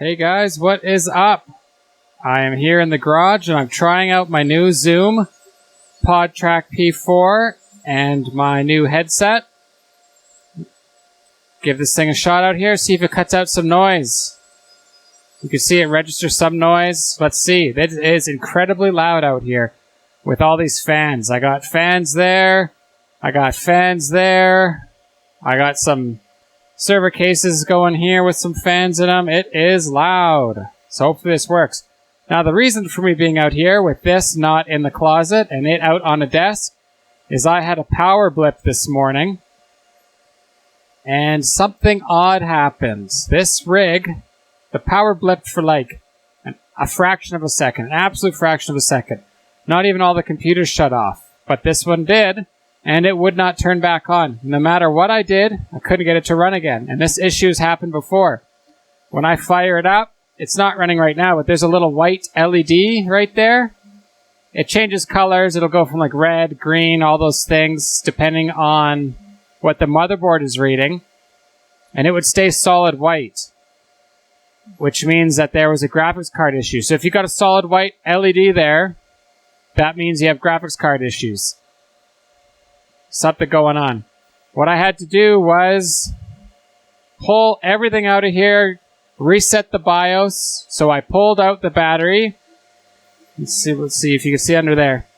Hey guys, what is up? I am here in the garage and I'm trying out my new Zoom PodTrack P4 and my new headset. Give this thing a shot out here, see if it cuts out some noise. You can see it registers some noise. Let's see. It is incredibly loud out here with all these fans. I got fans there. I got fans there. I got some server cases going here with some fans in them. It is loud. So hopefully this works. Now the reason for me being out here with this not in the closet and it out on a desk is I had a power blip this morning. And something odd happens. This rig, the power blipped for like a fraction of a second. An absolute fraction of a second. Not even all the computers shut off. But this one did. And it would not turn back on. No matter what I did, I couldn't get it to run again. And this issue's happened before. When I fire it up, it's not running right now, but there's a little white LED right there. It changes colors. It'll go from like red, green, all those things, depending on what the motherboard is reading. And it would stay solid white, which means that there was a graphics card issue. So if you got a solid white LED there, that means you have graphics card issues. Something going on. What I had to do was pull everything out of here, reset the BIOS. So I pulled out the battery. Let's see if you can see under there.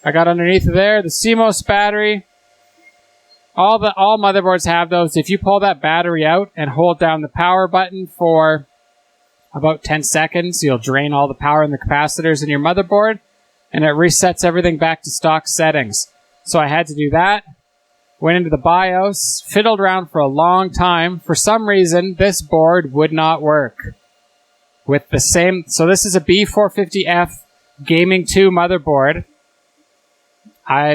I got underneath of there the CMOS battery. All motherboards have those. If you pull that battery out and hold down the power button for about 10 seconds, you'll drain all the power in the capacitors in your motherboard, and it resets everything back to stock settings. So I had to do that. Went into the BIOS, fiddled around for a long time. For some reason, this board would not work with the same. So this is a B450F Gaming 2 motherboard.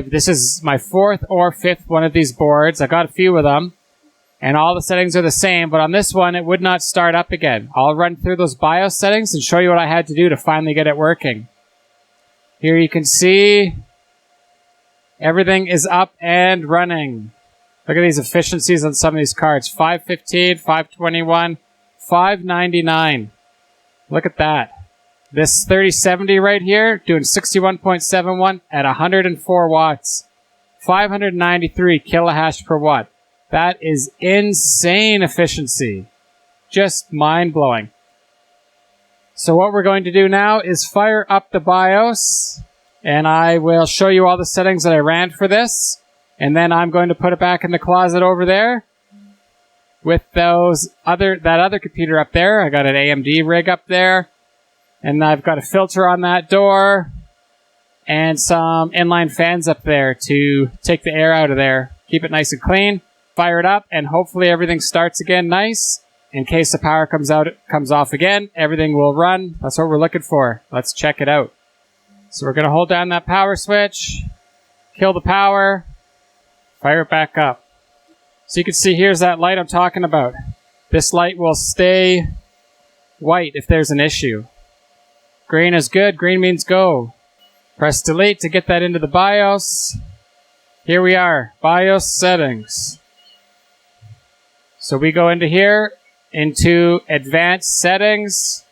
This is my fourth or fifth one of these boards. I got a few of them, and all the settings are the same. But on this one, it would not start up again. I'll run through those BIOS settings and show you what I had to do to finally get it working. Here you can see everything is up and running. Look at these efficiencies on some of these cards. 515, 521, 599. Look at that. This 3070 right here, doing 61.71 at 104 watts. 593 kilohash per watt. That is insane efficiency. Just mind-blowing. So what we're going to do now is fire up the BIOS. And I will show you all the settings that I ran for this. And then I'm going to put it back in the closet over there. With that other computer up there. I got an AMD rig up there. And I've got a filter on that door. And some inline fans up there to take the air out of there. Keep it nice and clean. Fire it up and hopefully everything starts again nice. In case the power comes off again, everything will run. That's what we're looking for. Let's check it out. So we're going to hold down that power switch, kill the power, fire it back up. So you can see here's that light I'm talking about. This light will stay white if there's an issue. Green is good. Green means go. Press delete to get that into the BIOS. Here we are. BIOS settings. So we go into here, into advanced settings.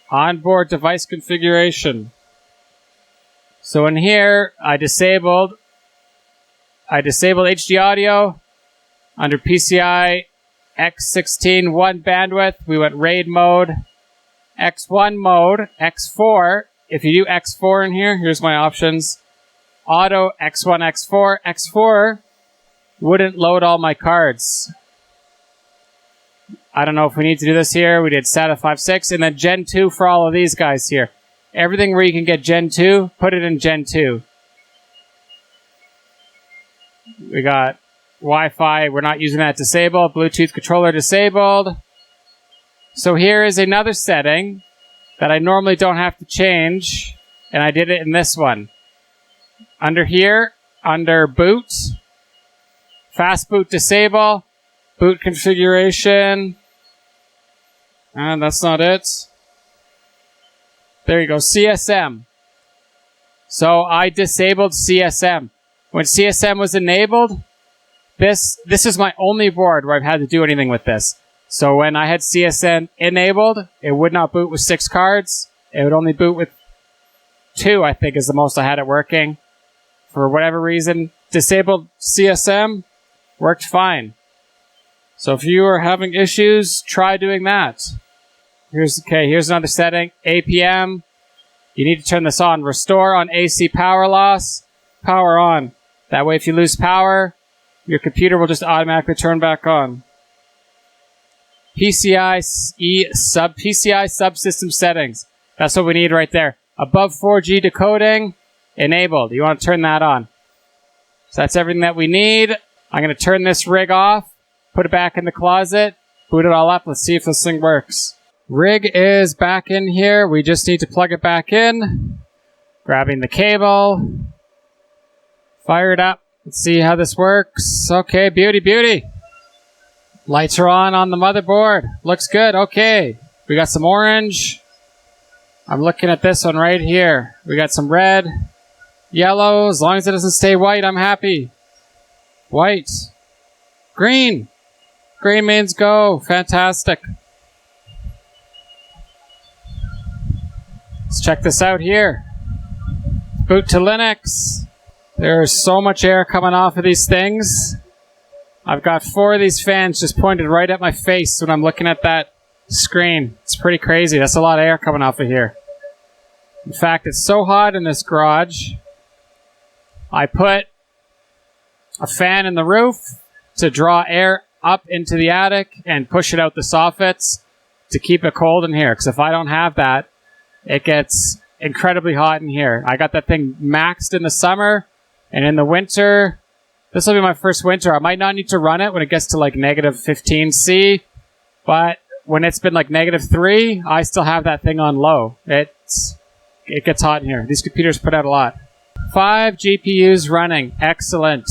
Onboard device configuration. So in here, I disabled HD audio under PCI X16 1 bandwidth. We went RAID mode, X1 mode, X4. If you do X4 in here, here's my options. Auto X1, X4. X4 wouldn't load all my cards. I don't know if we need to do this here. We did SATA 5.6 and then Gen 2 for all of these guys here. Everything where you can get Gen 2, put it in Gen 2. We got Wi-Fi. We're not using that disabled. Bluetooth controller disabled. So here is another setting that I normally don't have to change. And I did it in this one. Under here, under boot, fast boot disable, boot configuration. And that's not it. There you go, CSM. So I disabled CSM. When CSM was enabled, this is my only board where I've had to do anything with this. So when I had CSN enabled, it would not boot with 6 cards. It would only boot with 2, I think, is the most I had it working. For whatever reason, disabled CSM worked fine. So if you are having issues, try doing that. Here's another setting. APM. You need to turn this on. Restore on AC power loss. Power on. That way, if you lose power, your computer will just automatically turn back on. PCI subsystem settings. That's what we need right there. Above 4G decoding, enabled. You want to turn that on. So that's everything that we need. I'm going to turn this rig off, put it back in the closet, boot it all up. Let's see if this thing works. Rig is back in here. We just need to plug it back in. Grabbing the cable. Fire it up. Let's see how this works. Okay, beauty, beauty. Lights are on the motherboard. Looks good. Okay. We got some orange. I'm looking at this one right here. We got some red, yellow. As long as it doesn't stay white, I'm happy. White. Green. Green means go. Fantastic. Let's check this out here. Boot to Linux. There's so much air coming off of these things. I've got 4 of these fans just pointed right at my face when I'm looking at that screen. It's pretty crazy. That's a lot of air coming off of here. In fact, it's so hot in this garage, I put a fan in the roof to draw air up into the attic and push it out the soffits to keep it cold in here. Because if I don't have that, it gets incredibly hot in here. I got that thing maxed in the summer, and in the winter, this will be my first winter. I might not need to run it when it gets to like negative 15 C, but when it's been like -3, I still have that thing on low. It gets hot in here. These computers put out a lot. 5 GPUs running. Excellent.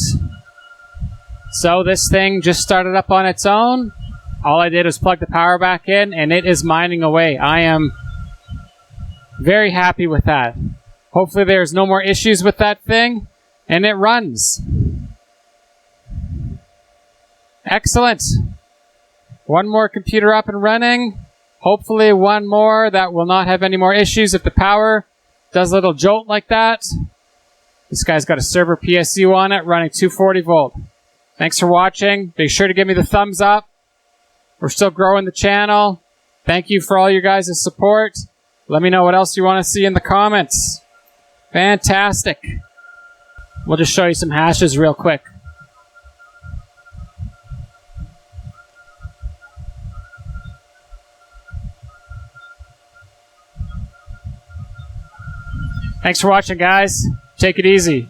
So this thing just started up on its own. All I did was plug the power back in, and it is mining away. I am very happy with that. Hopefully there's no more issues with that thing, and it runs. Excellent. One more computer up and running. Hopefully one more that will not have any more issues if the power does a little jolt like that. This guy's got a server PSU on it running 240 volt. Thanks for watching. Be sure to give me the thumbs up. We're still growing the channel. Thank you for all your guys' support. Let me know what else you want to see in the comments. Fantastic. We'll just show you some hashes real quick. Thanks for watching, guys. Take it easy.